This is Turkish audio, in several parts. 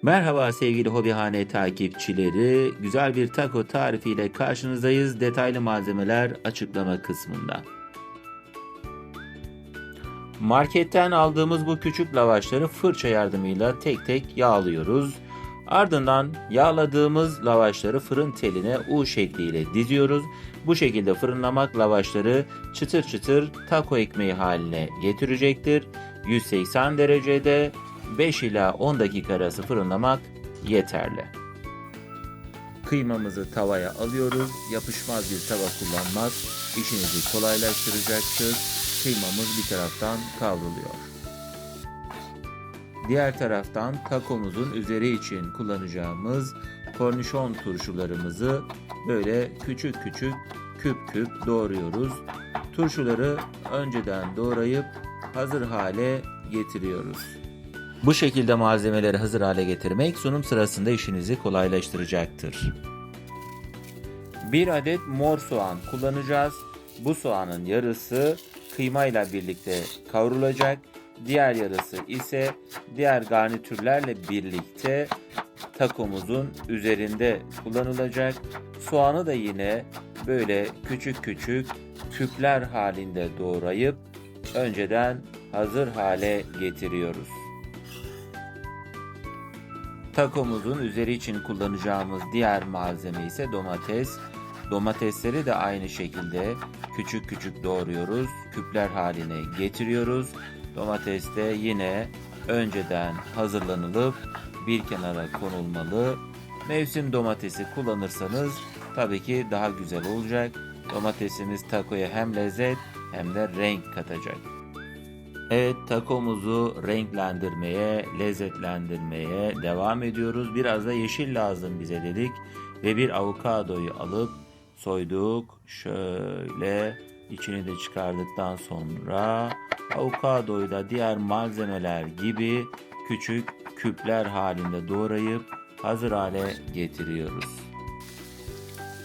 Merhaba sevgili Hobihane takipçileri. Güzel bir taco tarifiyle karşınızdayız. Detaylı malzemeler açıklama kısmında. Marketten aldığımız bu küçük lavaşları fırça yardımıyla tek tek yağlıyoruz. Ardından yağladığımız lavaşları fırın teline U şekliyle diziyoruz. Bu şekilde fırınlamak lavaşları çıtır çıtır taco ekmeği haline getirecektir. 180 derecede 5 ila 10 dakika arası fırınlamak yeterli. Kıymamızı tavaya alıyoruz. Yapışmaz bir tava kullanmak işinizi kolaylaştıracaktır. Kıymamız bir taraftan kavruluyor. Diğer taraftan takomuzun üzeri için kullanacağımız kornişon turşularımızı böyle küçük küçük küp küp doğruyoruz. Turşuları önceden doğrayıp hazır hale getiriyoruz. Bu şekilde malzemeleri hazır hale getirmek sunum sırasında işinizi kolaylaştıracaktır. Bir adet mor soğan kullanacağız. Bu soğanın yarısı kıymayla birlikte kavrulacak. Diğer yarısı ise diğer garnitürlerle birlikte takomuzun üzerinde kullanılacak. Soğanı da yine böyle küçük küçük küpler halinde doğrayıp önceden hazır hale getiriyoruz. Takomuzun üzeri için kullanacağımız diğer malzeme ise domates. Domatesleri de aynı şekilde küçük küçük doğruyoruz. Küpler haline getiriyoruz. Domates de yine önceden hazırlanılıp bir kenara konulmalı. Mevsim domatesi kullanırsanız tabii ki daha güzel olacak. Domatesimiz takoya hem lezzet hem de renk katacak. Evet, takomuzu renklendirmeye, lezzetlendirmeye devam ediyoruz. Biraz da yeşil lazım bize dedik ve bir avokadoyu alıp soyduk. Şöyle içini de çıkardıktan sonra avokadoyu da diğer malzemeler gibi küçük küpler halinde doğrayıp hazır hale getiriyoruz.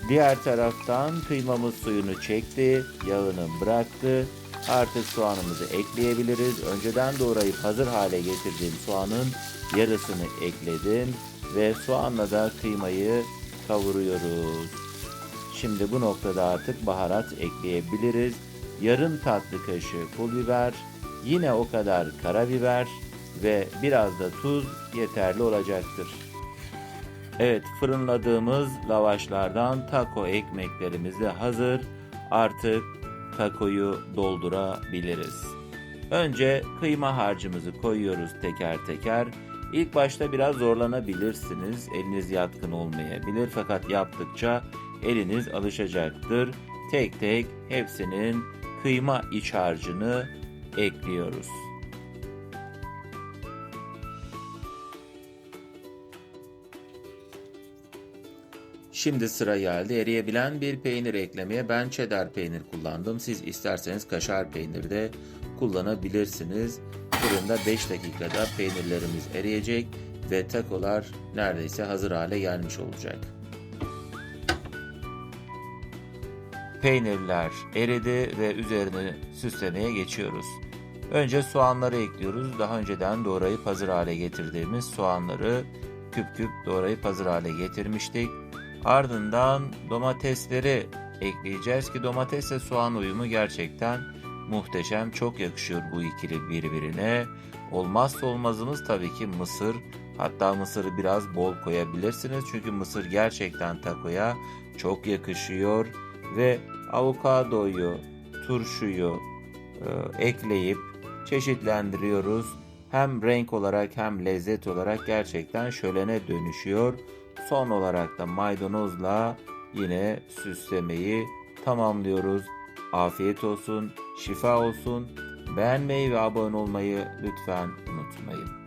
Diğer taraftan kıymamız suyunu çekti, yağını bıraktı. Artık soğanımızı ekleyebiliriz. Önceden doğrayıp hazır hale getirdiğim soğanın yarısını ekledim ve soğanla da kıymayı kavuruyoruz. Şimdi bu noktada artık baharat ekleyebiliriz. Yarım tatlı kaşığı pul biber, yine o kadar karabiber ve biraz da tuz yeterli olacaktır. Evet, fırınladığımız lavaşlardan taco ekmeklerimiz de hazır. Artık takoyu doldurabiliriz. Önce kıyma harcımızı koyuyoruz teker teker. İlk başta biraz zorlanabilirsiniz. Eliniz yatkın olmayabilir fakat yaptıkça eliniz alışacaktır. Tek tek hepsinin kıyma iç harcını ekliyoruz. Şimdi sıra geldi eriyebilen bir peynir eklemeye. Ben cheddar peynir kullandım. Siz isterseniz kaşar peynir de kullanabilirsiniz. Fırında 5 dakikada peynirlerimiz eriyecek ve takolar neredeyse hazır hale gelmiş olacak. Peynirler eridi ve üzerini süslemeye geçiyoruz. Önce soğanları ekliyoruz. Daha önceden doğrayıp hazır hale getirdiğimiz soğanları küp küp doğrayıp hazır hale getirmiştik. Ardından domatesleri ekleyeceğiz ki domatesle soğan uyumu gerçekten muhteşem. Çok yakışıyor bu ikili birbirine. Olmazsa olmazımız tabii ki mısır. Hatta mısırı biraz bol koyabilirsiniz. Çünkü mısır gerçekten takoya çok yakışıyor. Ve avokadoyu, turşuyu ekleyip çeşitlendiriyoruz. Hem renk olarak hem lezzet olarak gerçekten şölene dönüşüyor. Son olarak da maydanozla yine süslemeyi tamamlıyoruz. Afiyet olsun, şifa olsun. Beğenmeyi ve abone olmayı lütfen unutmayın.